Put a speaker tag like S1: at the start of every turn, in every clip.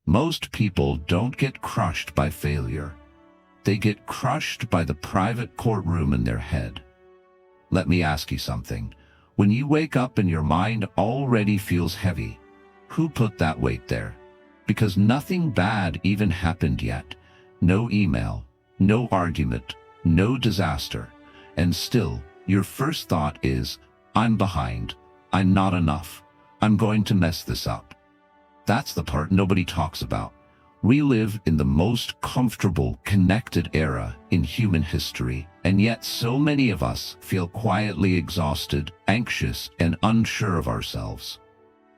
S1: Most people don't get crushed by failure. They get crushed by the private courtroom in their head. Let me ask you something. When you wake up and your mind already feels heavy, who put that weight there? Because nothing bad even happened yet. No email, no argument, no disaster. And still, your first thought is, I'm behind. I'm not enough. I'm going to mess this up. That's the part nobody talks about. We live in the most comfortable, connected era in human history, and yet so many of us feel quietly exhausted, anxious, and unsure of ourselves.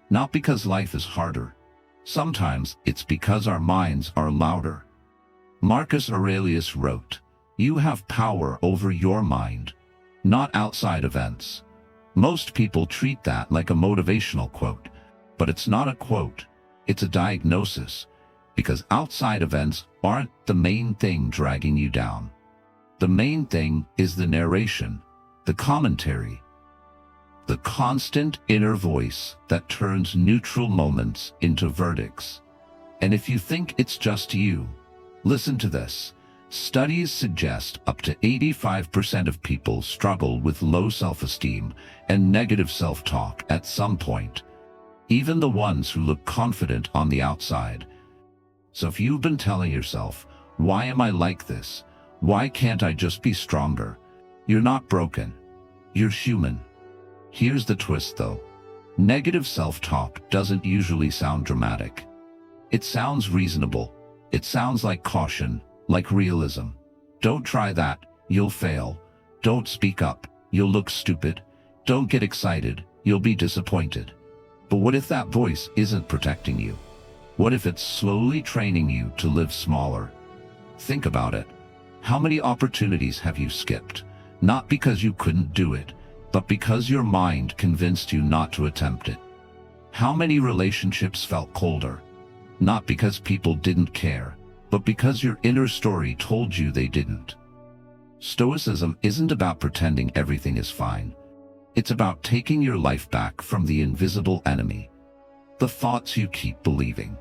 S1: Not because life is harder. Sometimes it's because our minds are louder. Marcus Aurelius wrote, "You have power over your mind, not outside events." Most people treat that like a motivational quote, but it's not a quote, it's a diagnosis. Because outside events aren't the main thing dragging you down. The main thing is the narration, the commentary, the constant inner voice that turns neutral moments into verdicts. And if you think it's just you, listen to this. Studies suggest up to 85% of people struggle with low self-esteem and negative self-talk at some point, even the ones who look confident on the outside. So if you've been telling yourself, why am I like this? Why can't I just be stronger? You're not broken. You're human. Here's the twist though. Negative self-talk doesn't usually sound dramatic. It sounds reasonable. It sounds like caution, like realism. Don't try that, you'll fail. Don't speak up, you'll look stupid. Don't get excited, you'll be disappointed. But what if that voice isn't protecting you? What if it's slowly training you to live smaller? Think about it. How many opportunities have you skipped? Not because you couldn't do it, but because your mind convinced you not to attempt it. How many relationships felt colder? Not because people didn't care, but because your inner story told you they didn't. Stoicism isn't about pretending everything is fine. It's about taking your life back from the invisible enemy, the thoughts you keep believing.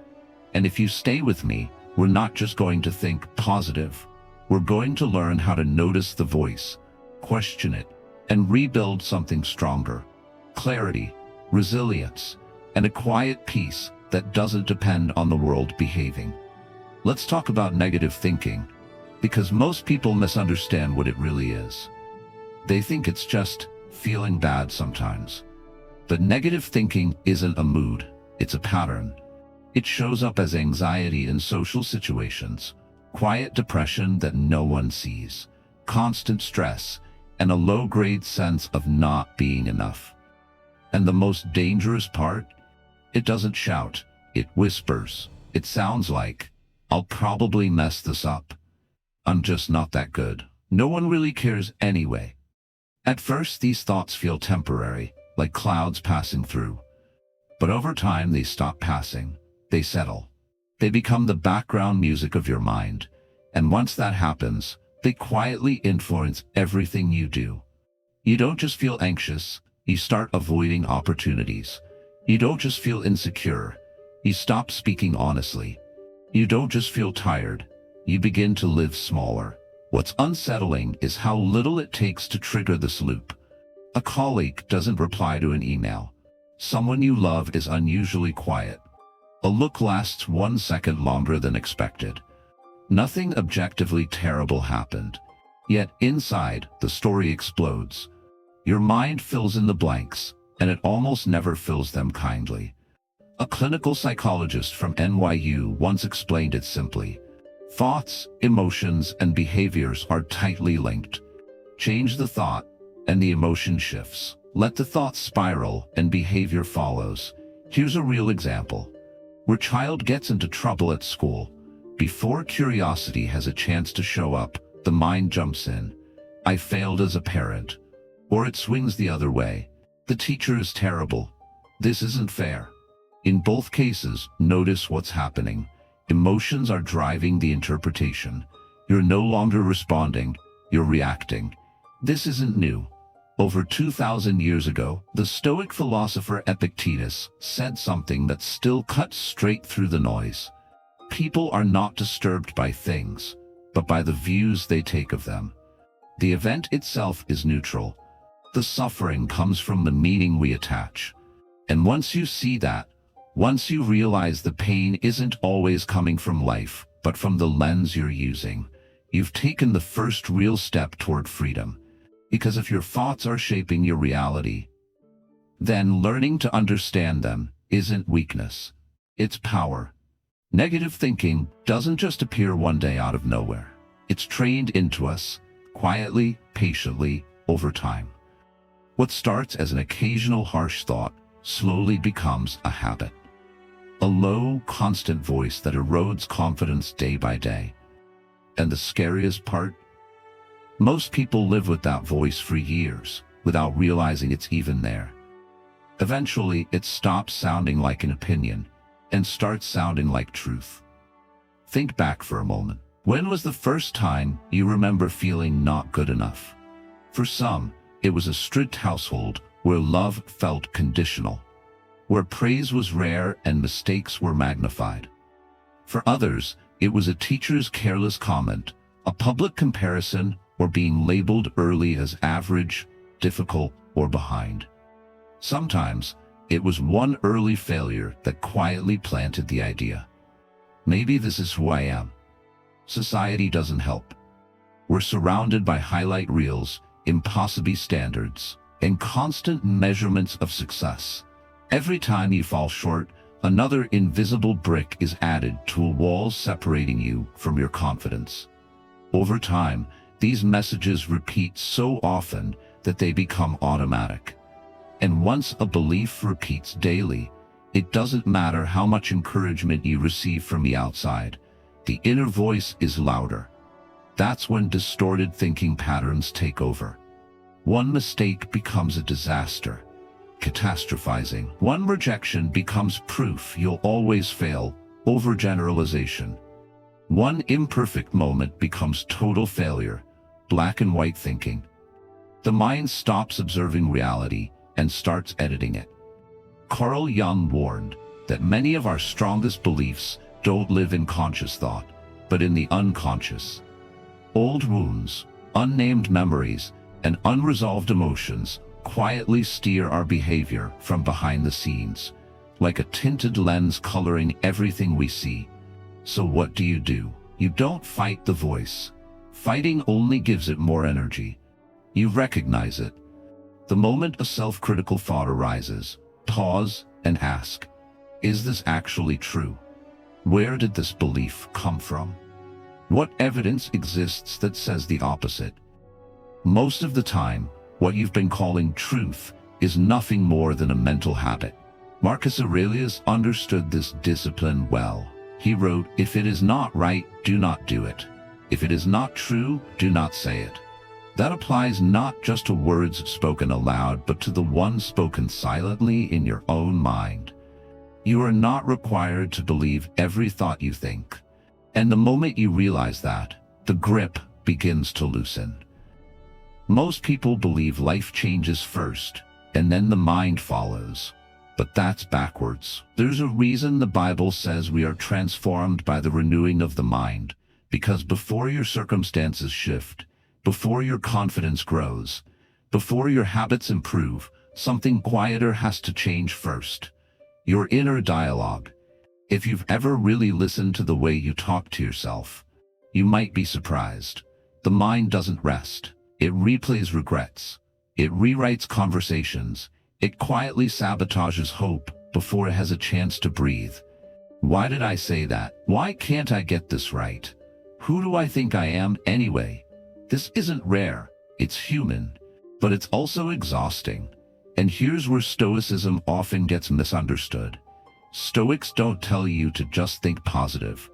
S1: And if you stay with me, we're not just going to think positive. We're going to learn how to notice the voice, question it, and rebuild something stronger. Clarity, resilience, and a quiet peace that doesn't depend on the world behaving. Let's talk about negative thinking, because most people misunderstand what it really is. They think it's just feeling bad sometimes. But negative thinking isn't a mood, it's a pattern. It shows up as anxiety in social situations, quiet depression that no one sees, constant stress, and a low-grade sense of not being enough. And the most dangerous part? It doesn't shout, it whispers. It sounds like, I'll probably mess this up. I'm just not that good. No one really cares anyway. At first, these thoughts feel temporary, like clouds passing through. But over time, they stop passing. They settle. They become the background music of your mind. And once that happens, they quietly influence everything you do. You don't just feel anxious, you start avoiding opportunities. You don't just feel insecure, you stop speaking honestly. You don't just feel tired, you begin to live smaller. What's unsettling is how little it takes to trigger this loop. A colleague doesn't reply to an email. Someone you love is unusually quiet. A look lasts 1 second longer than expected. Nothing objectively terrible happened. Yet inside, the story explodes. Your mind fills in the blanks, and it almost never fills them kindly. A clinical psychologist from NYU once explained it simply. Thoughts, emotions, and behaviors are tightly linked. Change the thought, and the emotion shifts. Let the thought spiral, and behavior follows. Here's a real example. Where a child gets into trouble at school, before curiosity has a chance to show up, the mind jumps in. I failed as a parent. Or it swings the other way. The teacher is terrible. This isn't fair. In both cases, notice what's happening. Emotions are driving the interpretation. You're no longer responding, you're reacting. This isn't new. Over 2,000 years ago, the Stoic philosopher Epictetus said something that still cuts straight through the noise. People are not disturbed by things, but by the views they take of them. The event itself is neutral. The suffering comes from the meaning we attach. And once you see that, once you realize the pain isn't always coming from life, but from the lens you're using, you've taken the first real step toward freedom. Because if your thoughts are shaping your reality, then learning to understand them isn't weakness, it's power. Negative thinking doesn't just appear one day out of nowhere. It's trained into us, quietly, patiently, over time. What starts as an occasional harsh thought slowly becomes a habit. A low, constant voice that erodes confidence day by day. And the scariest part? Most people live with that voice for years, without realizing it's even there. Eventually, it stops sounding like an opinion, and starts sounding like truth. Think back for a moment. When was the first time you remember feeling not good enough? For some, it was a strict household where love felt conditional, where praise was rare and mistakes were magnified. For others, it was a teacher's careless comment, a public comparison, or being labeled early as average, difficult, or behind. Sometimes, it was one early failure that quietly planted the idea. Maybe this is who I am. Society doesn't help. We're surrounded by highlight reels, impossible standards, and constant measurements of success. Every time you fall short, another invisible brick is added to a wall separating you from your confidence. Over time, these messages repeat so often that they become automatic. And once a belief repeats daily, it doesn't matter how much encouragement you receive from the outside. The inner voice is louder. That's when distorted thinking patterns take over. One mistake becomes a disaster, catastrophizing. One rejection becomes proof you'll always fail, overgeneralization. One imperfect moment becomes total failure, black and white thinking. The mind stops observing reality and starts editing it. Carl Jung warned that many of our strongest beliefs don't live in conscious thought, but in the unconscious. Old wounds, unnamed memories, and unresolved emotions quietly steer our behavior from behind the scenes, like a tinted lens coloring everything we see. So what do? You don't fight the voice. Fighting only gives it more energy. You recognize it. The moment a self-critical thought arises, pause and ask, is this actually true? Where did this belief come from? What evidence exists that says the opposite? Most of the time, what you've been calling truth is nothing more than a mental habit. Marcus Aurelius understood this discipline well. He wrote, "If it is not right, do not do it. If it is not true, do not say it." That applies not just to words spoken aloud, but to the ones spoken silently in your own mind. You are not required to believe every thought you think. And the moment you realize that, the grip begins to loosen. Most people believe life changes first, and then the mind follows. But that's backwards. There's a reason the Bible says we are transformed by the renewing of the mind, because before your circumstances shift, before your confidence grows, before your habits improve, something quieter has to change first. Your inner dialogue. If you've ever really listened to the way you talk to yourself, you might be surprised. The mind doesn't rest. It replays regrets. It rewrites conversations. It quietly sabotages hope before it has a chance to breathe. Why did I say that? Why can't I get this right? Who do I think I am anyway? This isn't rare, it's human, but it's also exhausting. And here's where Stoicism often gets misunderstood. Stoics don't tell you to just think positive.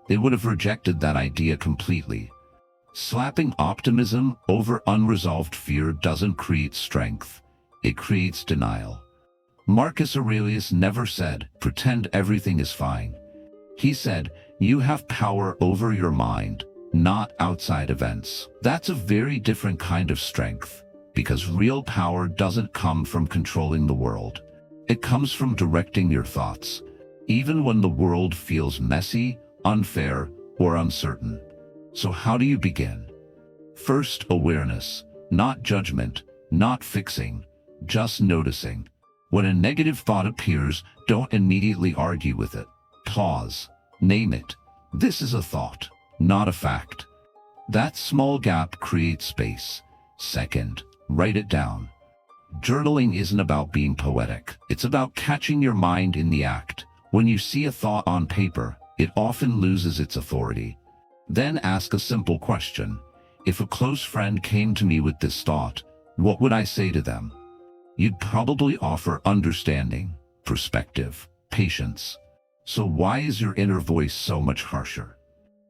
S1: They would have rejected that idea completely. Slapping optimism over unresolved fear doesn't create strength. It creates denial. Marcus Aurelius never said, "Pretend everything is fine." He said, "You have power over your mind, not outside events." That's a very different kind of strength, because real power doesn't come from controlling the world. It comes from directing your thoughts. Even when the world feels messy, unfair, or uncertain. So how do you begin? First, awareness, not judgment, not fixing, just noticing. When a negative thought appears, don't immediately argue with it. Pause. Name it. This is a thought, not a fact. That small gap creates space. Second, write it down. Journaling isn't about being poetic. It's about catching your mind in the act. When you see a thought on paper, it often loses its authority. Then ask a simple question. If a close friend came to me with this thought, what would I say to them? You'd probably offer understanding, perspective, patience. So why is your inner voice so much harsher?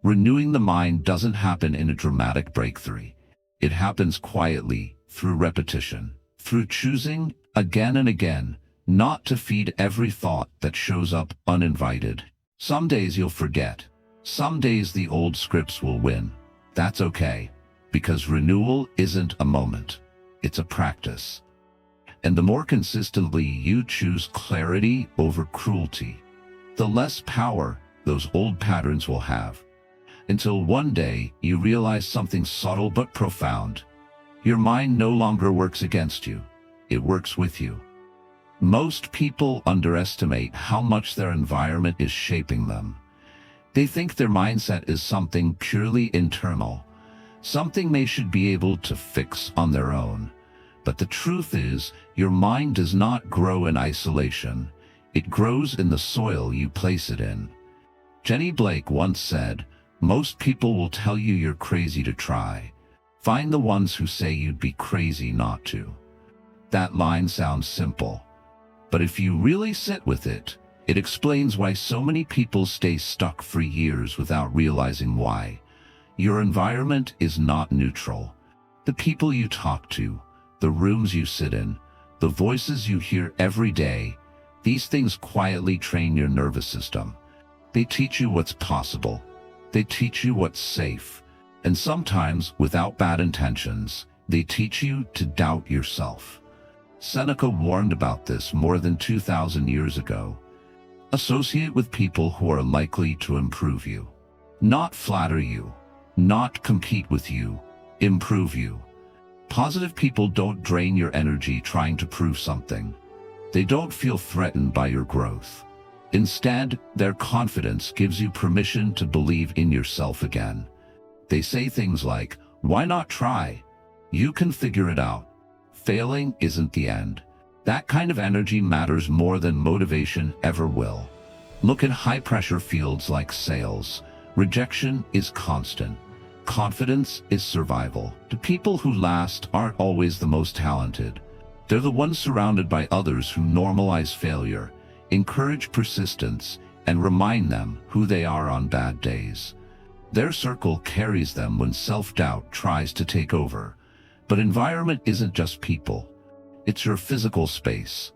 S1: Renewing the mind doesn't happen in a dramatic breakthrough. It happens quietly, through repetition, through choosing, again and again, not to feed every thought that shows up uninvited. Some days you'll forget. Some days the old scripts will win. That's okay, because renewal isn't a moment. It's a practice. And the more consistently you choose clarity over cruelty, the less power those old patterns will have. Until one day you realize something subtle but profound. Your mind no longer works against you. It works with you. Most people underestimate how much their environment is shaping them. They think their mindset is something purely internal, something they should be able to fix on their own. But the truth is, your mind does not grow in isolation. It grows in the soil you place it in. Jenny Blake once said, "Most people will tell you you're crazy to try. Find the ones who say you'd be crazy not to." That line sounds simple, but if you really sit with it, it explains why so many people stay stuck for years without realizing why. Your environment is not neutral. The people you talk to, the rooms you sit in, the voices you hear every day, these things quietly train your nervous system. They teach you what's possible. They teach you what's safe. And sometimes, without bad intentions, they teach you to doubt yourself. Seneca warned about this more than 2,000 years ago. Associate with people who are likely to improve you. Not flatter you. Not compete with you. Improve you. Positive people don't drain your energy trying to prove something. They don't feel threatened by your growth. Instead, their confidence gives you permission to believe in yourself again. They say things like, "Why not try? You can figure it out. Failing isn't the end." That kind of energy matters more than motivation ever will. Look at high-pressure fields like sales. Rejection is constant. Confidence is survival. The people who last aren't always the most talented. They're the ones surrounded by others who normalize failure, encourage persistence, and remind them who they are on bad days. Their circle carries them when self-doubt tries to take over. But environment isn't just people. It's your physical space.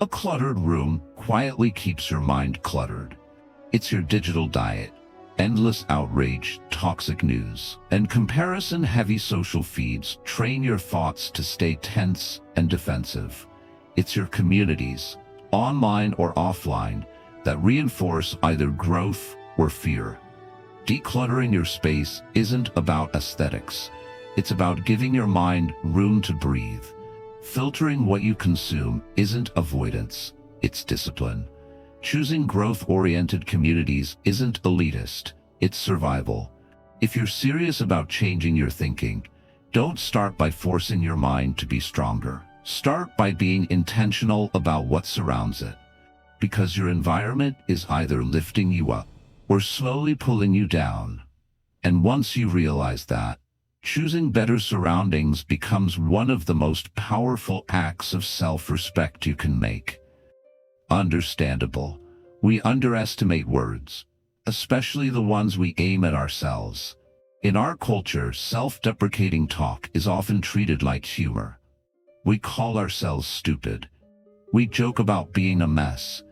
S1: A cluttered room quietly keeps your mind cluttered. It's your digital diet. Endless outrage, toxic news, and comparison-heavy social feeds train your thoughts to stay tense and defensive. It's your communities, online or offline, that reinforce either growth or fear. Decluttering your space isn't about aesthetics. It's about giving your mind room to breathe. Filtering what you consume isn't avoidance, it's discipline. Choosing growth-oriented communities isn't elitist, it's survival. If you're serious about changing your thinking, don't start by forcing your mind to be stronger. Start by being intentional about what surrounds it. Because your environment is either lifting you up or slowly pulling you down. And once you realize that, choosing better surroundings becomes one of the most powerful acts of self-respect you can make. Understandable. We underestimate words, especially the ones we aim at ourselves. In our culture, self-deprecating talk is often treated like humor. We call ourselves stupid. We joke about being a mess.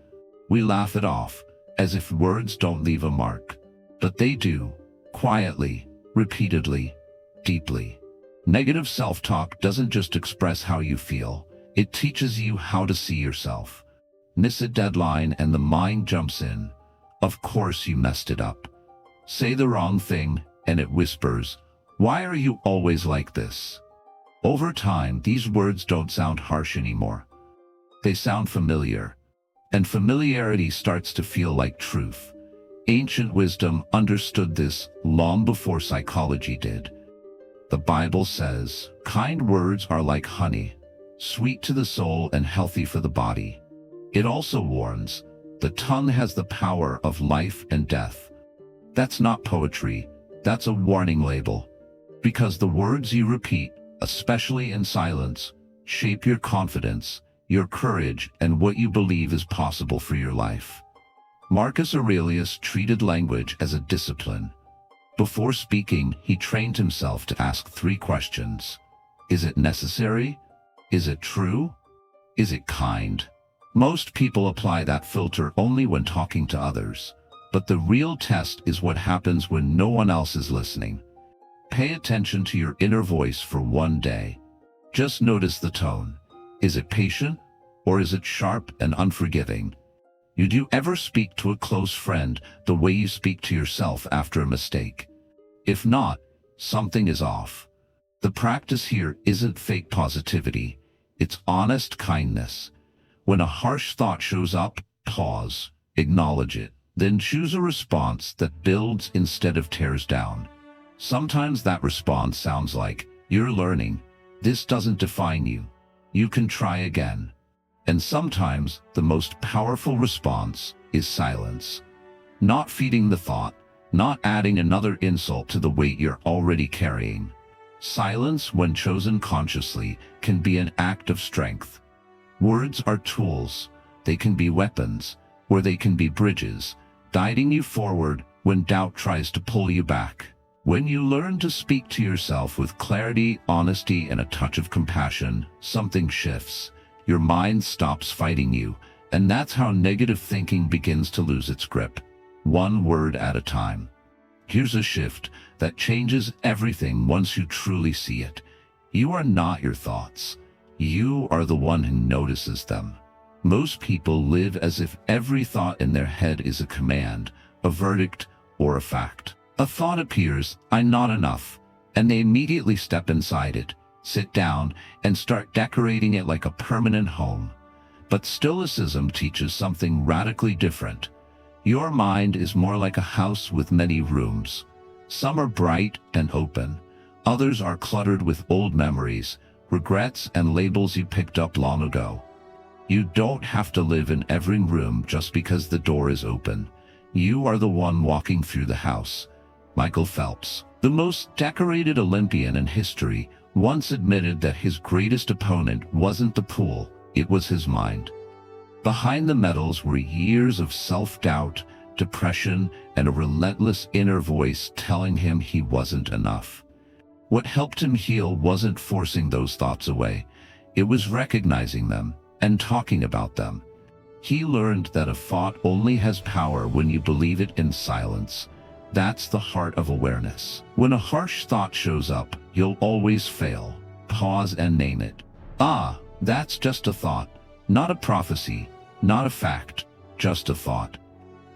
S1: We laugh it off, as if words don't leave a mark. But they do, quietly, repeatedly, deeply. Negative self-talk doesn't just express how you feel, it teaches you how to see yourself. Miss a deadline and the mind jumps in. Of course you messed it up. Say the wrong thing, and it whispers, "Why are you always like this?" Over time, these words don't sound harsh anymore. They sound familiar, and familiarity starts to feel like truth. Ancient wisdom understood this long before psychology did. The Bible says, "Kind words are like honey, sweet to the soul and healthy for the body." It also warns, "The tongue has the power of life and death." That's not poetry, that's a warning label. Because the words you repeat, especially in silence, shape your confidence, your courage, and what you believe is possible for your life. Marcus Aurelius treated language as a discipline. Before speaking, he trained himself to ask 3 questions. Is it necessary? Is it true? Is it kind? Most people apply that filter only when talking to others. But the real test is what happens when no one else is listening. Pay attention to your inner voice for one day. Just notice the tone. Is it patient, or is it sharp and unforgiving? Do you ever speak to a close friend the way you speak to yourself after a mistake? If not, something is off. The practice here isn't fake positivity, it's honest kindness. When a harsh thought shows up, pause, acknowledge it, then choose a response that builds instead of tears down. Sometimes that response sounds like, "You're learning. This doesn't define you. You can try again." And sometimes the most powerful response is silence. Not feeding the thought, not adding another insult to the weight you're already carrying. Silence, when chosen consciously, can be an act of strength. Words are tools. They can be weapons, or they can be bridges, guiding you forward when doubt tries to pull you back. When you learn to speak to yourself with clarity, honesty, and a touch of compassion, something shifts. Your mind stops fighting you, and that's how negative thinking begins to lose its grip. One word at a time. Here's a shift that changes everything once you truly see it. You are not your thoughts. You are the one who notices them. Most people live as if every thought in their head is a command, a verdict, or a fact. A thought appears, "I'm not enough," and they immediately step inside it, sit down, and start decorating it like a permanent home. But Stoicism teaches something radically different. Your mind is more like a house with many rooms. Some are bright and open. Others are cluttered with old memories, regrets, and labels you picked up long ago. You don't have to live in every room just because the door is open. You are the one walking through the house. Michael Phelps, the most decorated Olympian in history, once admitted that his greatest opponent wasn't the pool, it was his mind. Behind the medals were years of self-doubt, depression, and a relentless inner voice telling him he wasn't enough. What helped him heal wasn't forcing those thoughts away. It was recognizing them and talking about them. He learned that a thought only has power when you believe it in silence. That's the heart of awareness. When a harsh thought shows up, you'll always fail. Pause and name it. Ah, that's just a thought. Not a prophecy, not a fact, just a thought.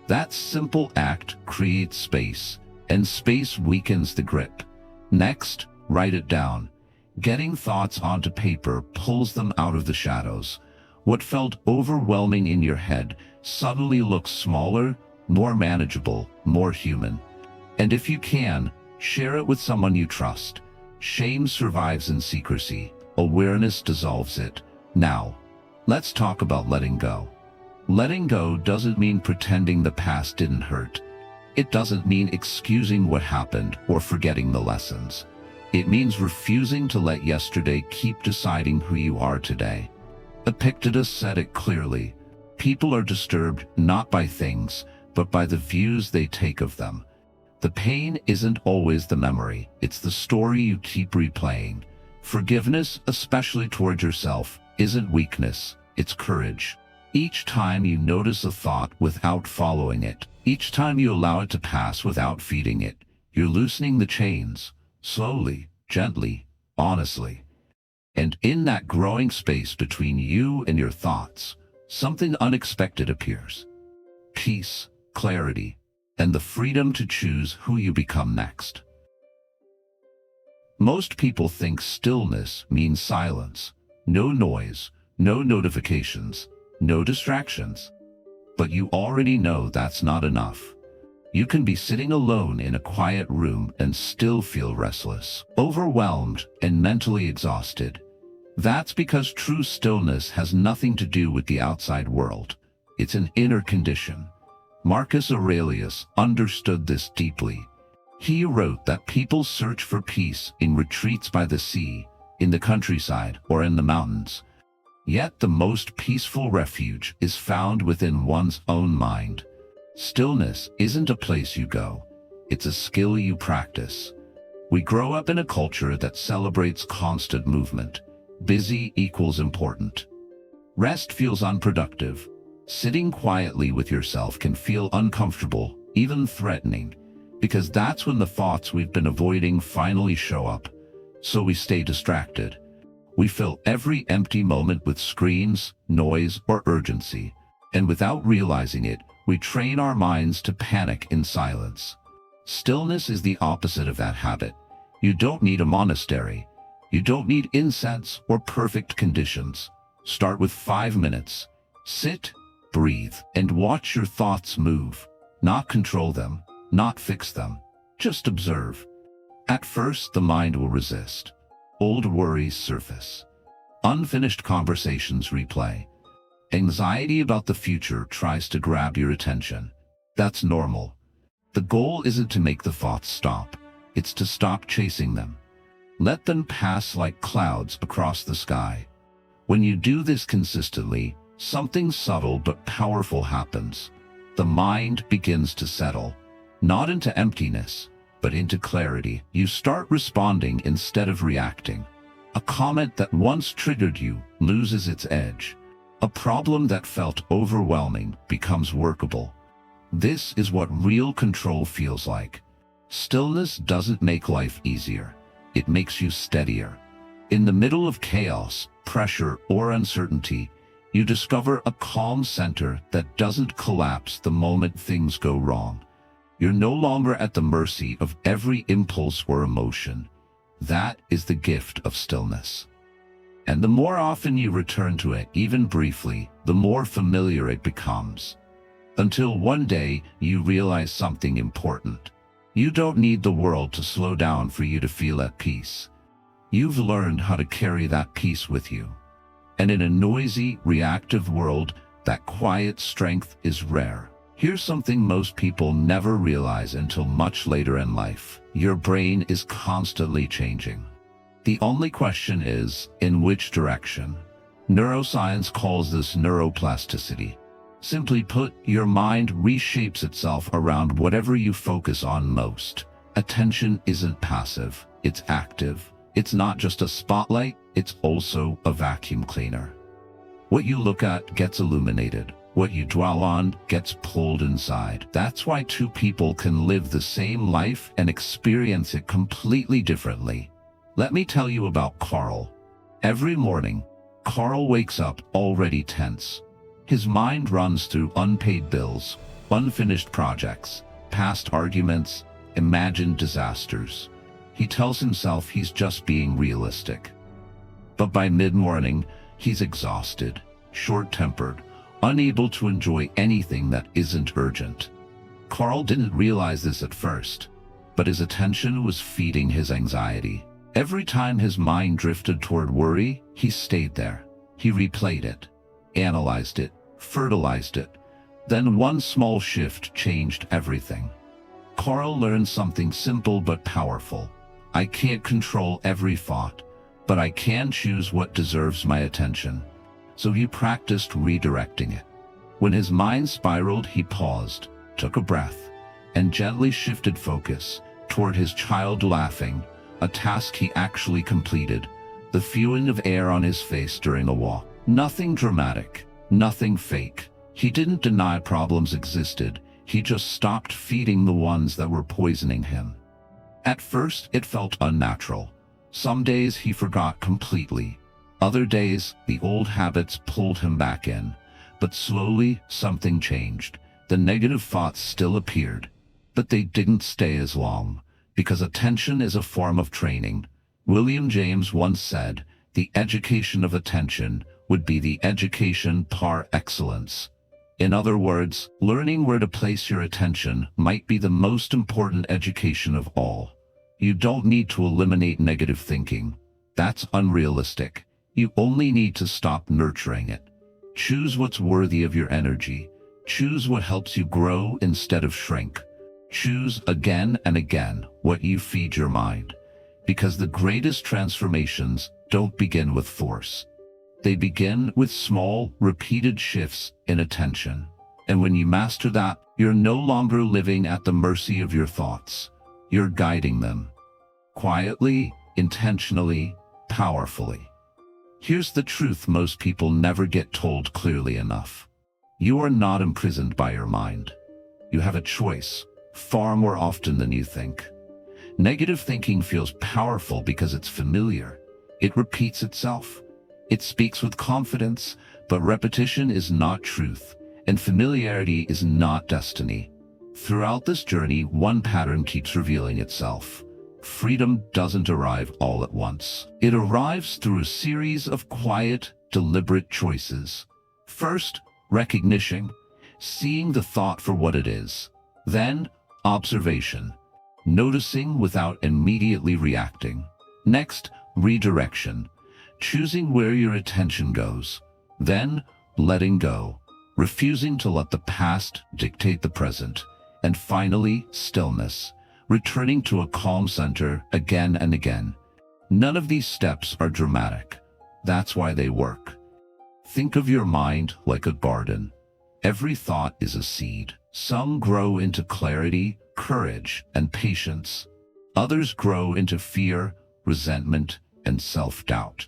S1: That simple act creates space, and space weakens the grip. Next, write it down. Getting thoughts onto paper pulls them out of the shadows. What felt overwhelming in your head suddenly looks smaller, more manageable, more human. And if you can, share it with someone you trust. Shame survives in secrecy. Awareness dissolves it. Now, let's talk about letting go. Letting go doesn't mean pretending the past didn't hurt. It doesn't mean excusing what happened or forgetting the lessons. It means refusing to let yesterday keep deciding who you are today. Epictetus said it clearly. People are disturbed not by things, but by the views they take of them. The pain isn't always the memory, it's the story you keep replaying. Forgiveness, especially toward yourself, isn't weakness, it's courage. Each time you notice a thought without following it, each time you allow it to pass without feeding it, you're loosening the chains, slowly, gently, honestly. And in that growing space between you and your thoughts, something unexpected appears. Peace, clarity, and the freedom to choose who you become next. Most people think stillness means silence, no noise, no notifications, no distractions. But you already know that's not enough. You can be sitting alone in a quiet room and still feel restless, overwhelmed, and mentally exhausted. That's because true stillness has nothing to do with the outside world. It's an inner condition. Marcus Aurelius understood this deeply. He wrote that people search for peace in retreats by the sea, in the countryside, or in the mountains. Yet the most peaceful refuge is found within one's own mind. Stillness isn't a place you go. It's a skill you practice. We grow up in a culture that celebrates constant movement. Busy equals important. Rest feels unproductive. Sitting quietly with yourself can feel uncomfortable, even threatening, because that's when the thoughts we've been avoiding finally show up. So we stay distracted. We fill every empty moment with screens, noise, or urgency, and without realizing it, we train our minds to panic in silence. Stillness is the opposite of that habit. You don't need a monastery. You don't need incense or perfect conditions. Start with 5 minutes. Sit, breathe, and watch your thoughts move. Not control them, not fix them. Just observe. At first, the mind will resist. Old worries surface. Unfinished conversations replay. Anxiety about the future tries to grab your attention. That's normal. The goal isn't to make the thoughts stop. It's to stop chasing them. Let them pass like clouds across the sky. When you do this consistently, something subtle but powerful happens. The mind begins to settle, not into emptiness, but into clarity. You start responding instead of reacting. A comment that once triggered you loses its edge. A problem that felt overwhelming becomes workable. This is what real control feels like. Stillness doesn't make life easier. It makes you steadier. In the middle of chaos, pressure, or uncertainty, you discover a calm center that doesn't collapse the moment things go wrong. You're no longer at the mercy of every impulse or emotion. That is the gift of stillness. And the more often you return to it, even briefly, the more familiar it becomes. Until one day you realize something important. You don't need the world to slow down for you to feel at peace. You've learned how to carry that peace with you. And in a noisy, reactive world, that quiet strength is rare. Here's something most people never realize until much later in life. Your brain is constantly changing. The only question is, in which direction? Neuroscience calls this neuroplasticity. Simply put, your mind reshapes itself around whatever you focus on most. Attention isn't passive, it's active. It's not just a spotlight, it's also a vacuum cleaner. What you look at gets illuminated. What you dwell on gets pulled inside. That's why two people can live the same life and experience it completely differently. Let me tell you about Carl. Every morning, Carl wakes up already tense. His mind runs through unpaid bills, unfinished projects, past arguments, imagined disasters. He tells himself he's just being realistic. But by mid-morning, he's exhausted, short-tempered, unable to enjoy anything that isn't urgent. Carl didn't realize this at first, but his attention was feeding his anxiety. Every time his mind drifted toward worry, he stayed there. He replayed it, analyzed it, fertilized it. Then one small shift changed everything. Carl learned something simple but powerful. I can't control every thought, but I can choose what deserves my attention. So he practiced redirecting it. When his mind spiraled, he paused, took a breath, and gently shifted focus toward his child laughing, a task he actually completed, the feeling of air on his face during a walk. Nothing dramatic, nothing fake. He didn't deny problems existed, he just stopped feeding the ones that were poisoning him. At first, it felt unnatural. Some days he forgot completely. Other days, the old habits pulled him back in. But slowly, something changed. The negative thoughts still appeared, but they didn't stay as long, because attention is a form of training. William James once said, "The education of attention would be the education par excellence." In other words, learning where to place your attention might be the most important education of all. You don't need to eliminate negative thinking. That's unrealistic. You only need to stop nurturing it. Choose what's worthy of your energy. Choose what helps you grow instead of shrink. Choose again and again what you feed your mind. Because the greatest transformations don't begin with force. They begin with small, repeated shifts in attention. And when you master that, you're no longer living at the mercy of your thoughts. You're guiding them. Quietly, intentionally, powerfully. Here's the truth most people never get told clearly enough. You are not imprisoned by your mind. You have a choice, far more often than you think. Negative thinking feels powerful because it's familiar. It repeats itself. It speaks with confidence, but repetition is not truth, and familiarity is not destiny. Throughout this journey, one pattern keeps revealing itself. Freedom doesn't arrive all at once. It arrives through a series of quiet, deliberate choices. First, recognition, seeing the thought for what it is. Then, observation, noticing without immediately reacting. Next, redirection, choosing where your attention goes. Then, letting go, refusing to let the past dictate the present. And finally, stillness, returning to a calm center again and again. None of these steps are dramatic. That's why they work. Think of your mind like a garden. Every thought is a seed. Some grow into clarity, courage, and patience. Others grow into fear, resentment, and self-doubt.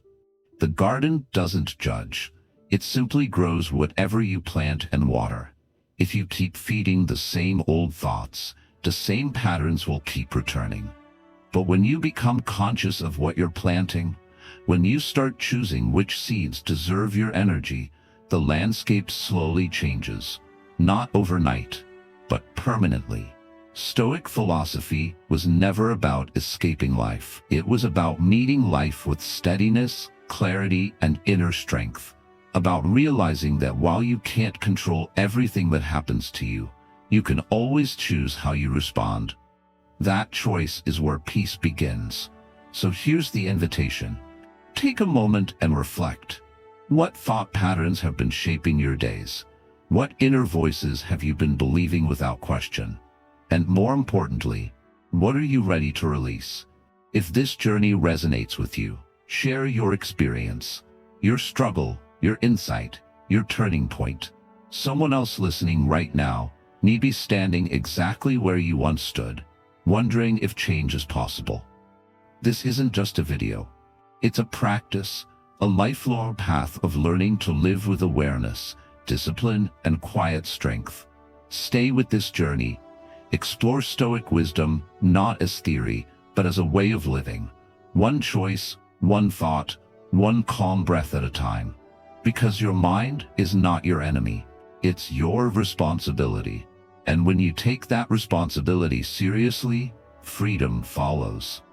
S1: The garden doesn't judge. It simply grows whatever you plant and water. If you keep feeding the same old thoughts, the same patterns will keep returning. But when you become conscious of what you're planting, when you start choosing which seeds deserve your energy, the landscape slowly changes. Not overnight, but permanently. Stoic philosophy was never about escaping life. It was about meeting life with steadiness, clarity, and inner strength. About realizing that while you can't control everything that happens to you, you can always choose how you respond. That choice is where peace begins. So here's the invitation. Take a moment and reflect. What thought patterns have been shaping your days? What inner voices have you been believing without question? And more importantly, what are you ready to release? If this journey resonates with you, share your experience, your struggle, your insight, your turning point. Someone else listening right now may be standing exactly where you once stood, wondering if change is possible. This isn't just a video. It's a practice, a lifelong path of learning to live with awareness, discipline, and quiet strength. Stay with this journey. Explore Stoic wisdom not as theory, but as a way of living. One choice, one thought, one calm breath at a time. Because your mind is not your enemy. It's your responsibility. And when you take that responsibility seriously, freedom follows.